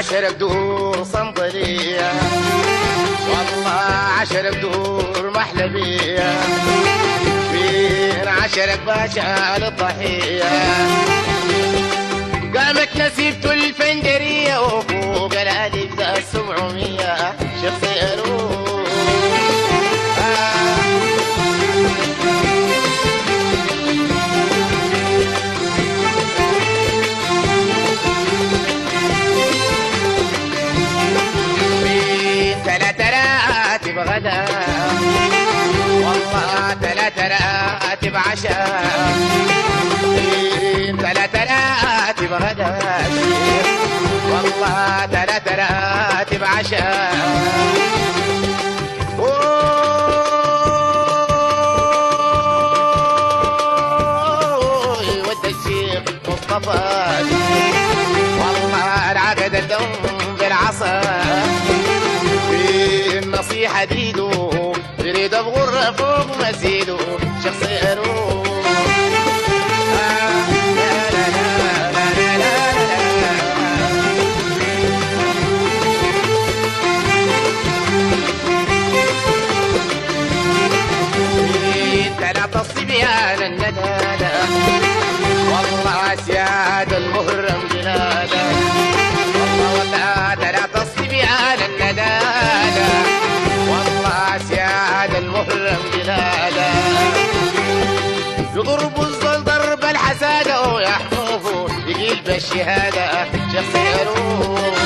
10 بدور صنبلية، والله 10 بدور محلبية، من 10 باشا للضحية. قامت نسيبته الفنجرية وفوق الألف ذا 700 شخصية له. غدا والله 3 راتب عشاء، 3 راتب غدا والله 3 راتب عشاء. ود الشيخ مصطفى والله العقد الدم بالعصا، النصيحة ديدو يريد بغرة فوق مزيدو شخصية له. ثلاثة الصبيان الندالة والله سياد المهرم جلالة، والله 3 الصبيان الندالة والله سياد المهرم جلالة. يضربوا الظل ضرب الحسادة ويحفظوا يقيل بالشهادة شخص يروح.